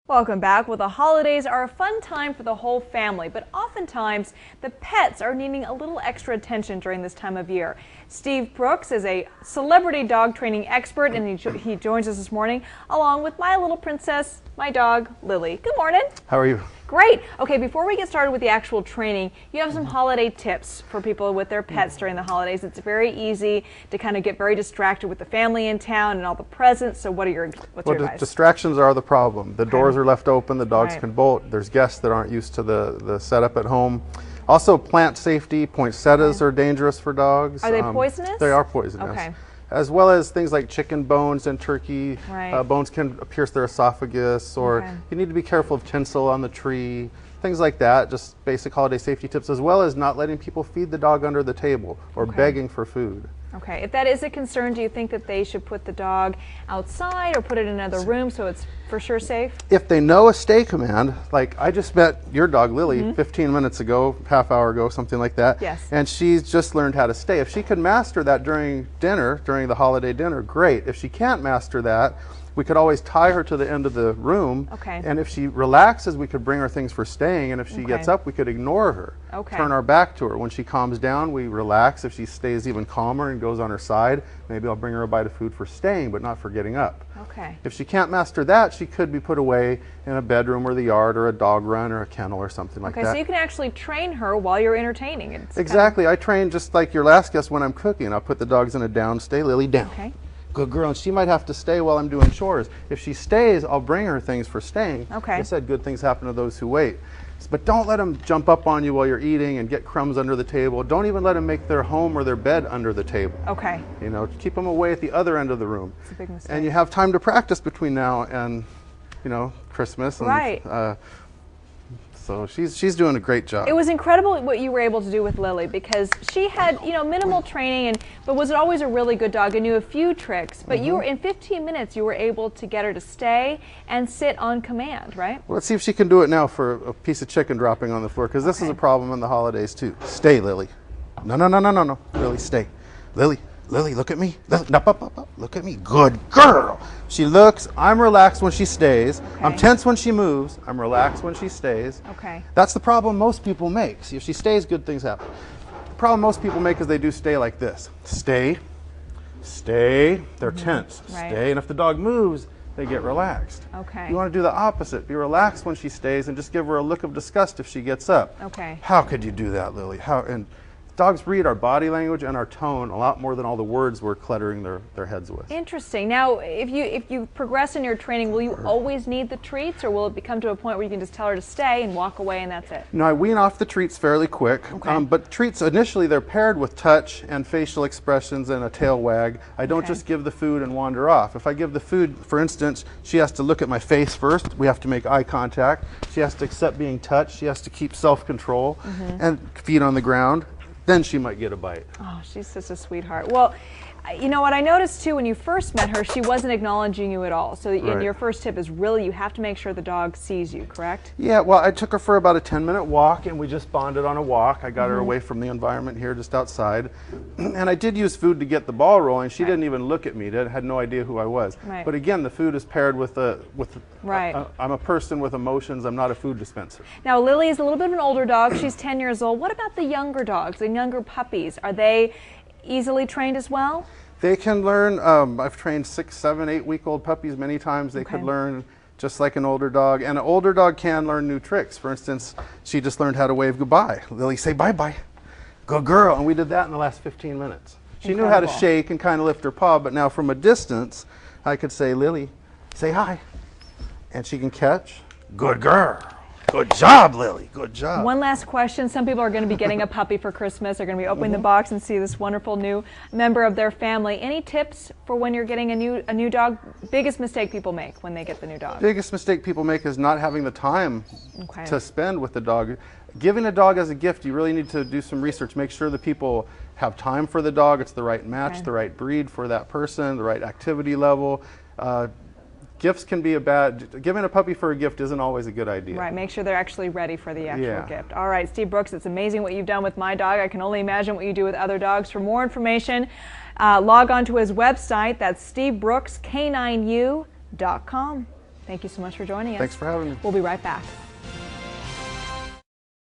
Welcome back. Well, the holidays are a fun time for the whole family, but oftentimes the pets are needing a little extra attention during this time of year. Steve Brooks is a celebrity dog training expert, and he joins us this morning along with my little princess, my dog, Lily. Good morning. How are you? Great. Okay, before we get started with the actual training, you have some holiday tips for people with their pets during the holidays. It's very easy to kind of get very distracted with the family in town and all the presents. So what's your advice? Distractions are the problem. The doors are left open, the dogs Right. can bolt, there's guests that aren't used to the setup at home. Also, plant safety, poinsettias are dangerous for dogs. Are they poisonous? They are poisonous. Okay. As well as things like chicken bones and turkey. Right. Bones can pierce their esophagus, or Okay. you need to be careful of tinsel on the tree. Things like that, just basic holiday safety tips, as well as not letting people feed the dog under the table or begging for food. Okay, if that is a concern, do you think that they should put the dog outside or put it in another room so it's for sure safe? If they know a stay command, like I just met your dog Lily 15 minutes ago, half hour ago, something like that. Yes. And she's just learned how to stay. If she can master that during dinner, during the holiday dinner, great. If she can't master that, we could always tie her to the end of the room. Okay. And if she relaxes, we could bring her things for staying. And if she gets up, we could ignore her. Okay. Turn our back to her. When she calms down, we relax. If she stays even calmer and goes on her side, maybe I'll bring her a bite of food for staying, but not for getting up. Okay. If she can't master that, she could be put away in a bedroom or the yard or a dog run or a kennel or something like Okay, that. so you can actually train her while you're entertaining. It's Exactly. I train just like your last guest when I'm cooking. I'll put the dogs in a down, stay Lily down. Okay. Good girl, and she might have to stay while I'm doing chores. If she stays, I'll bring her things for staying. Okay. I said good things happen to those who wait. But don't let them jump up on you while you're eating and get crumbs under the table. Don't even let them make their home or their bed under the table. Okay. You know, keep them away at the other end of the room. It's a big mistake. And you have time to practice between now and, Christmas. And, Right. so she's doing a great job. It was incredible what you were able to do with Lily, because she had, minimal training, but was always a really good dog and knew a few tricks. But you were in 15 minutes, you were able to get her to stay and sit on command, right? Well, let's see if she can do it now for a piece of chicken dropping on the floor, because this is a problem in the holidays too. Stay, Lily. No. Lily, stay. Lily, look at me. Up. Look at me. Good girl. She looks. I'm relaxed when she stays. Okay. I'm tense when she moves. I'm relaxed when she stays. Okay. That's the problem most people make. See, if she stays, good things happen. The problem most people make is they do stay like this. Stay. They're tense. Right. Stay. And if the dog moves, they get relaxed. Okay. You want to do the opposite. Be relaxed when she stays and just give her a look of disgust if she gets up. Okay. How could you do that, Lily? And dogs read our body language and our tone a lot more than all the words we're cluttering their heads with. Interesting. Now, if you progress in your training, will you always need the treats, or will it become to a point where you can just tell her to stay and walk away and that's it? No, I wean off the treats fairly quick. Okay. But treats, initially, they're paired with touch and facial expressions and a tail wag. I don't Okay. just give the food and wander off. If I give the food, for instance, she has to look at my face first. We have to make eye contact. She has to accept being touched. She has to keep self-control and feet on the ground. Then she might get a bite. Oh, she's such a sweetheart. Well, you know what I noticed too, when you first met her, she wasn't acknowledging you at all. So Right. your first tip is really you have to make sure the dog sees you, correct? Yeah, well, I took her for about a 10-minute walk, and we just bonded on a walk. I got her away from the environment here just outside. And I did use food to get the ball rolling. She didn't even look at me, had no idea who I was. Right. But again, the food is paired with Right. I'm a person with emotions. I'm not a food dispenser. Now, Lily is a little bit of an older dog. She's 10 years old. What about the younger dogs, the younger puppies? Are they easily trained as well? They can learn. I've trained 6, 7, 8-week-old puppies many times. They could learn just like an older dog. And an older dog can learn new tricks. For instance, she just learned how to wave goodbye. Lily, say bye-bye. Good girl. And we did that in the last 15 minutes. She knew how to shake and kind of lift her paw, but now from a distance, I could say, Lily, say hi. And she can catch. Good girl. Good job, Lily. Good job. One last question. Some people are going to be getting a puppy for Christmas. They're going to be opening the box and see this wonderful new member of their family. Any tips for when you're getting a new dog? Biggest mistake people make when they get the new dog? Biggest mistake people make is not having the time Okay. to spend with the dog. Giving a dog as a gift, you really need to do some research. Make sure that people have time for the dog. It's the right match, the right breed for that person, the right activity level. Gifts can be giving a puppy for a gift isn't always a good idea. Right, make sure they're actually ready for the actual Yeah. gift. All right, Steve Brooks, it's amazing what you've done with my dog. I can only imagine what you do with other dogs. For more information, log on to his website. That's stevebrooksk9u.com. Thank you so much for joining us. Thanks for having me. We'll be right back.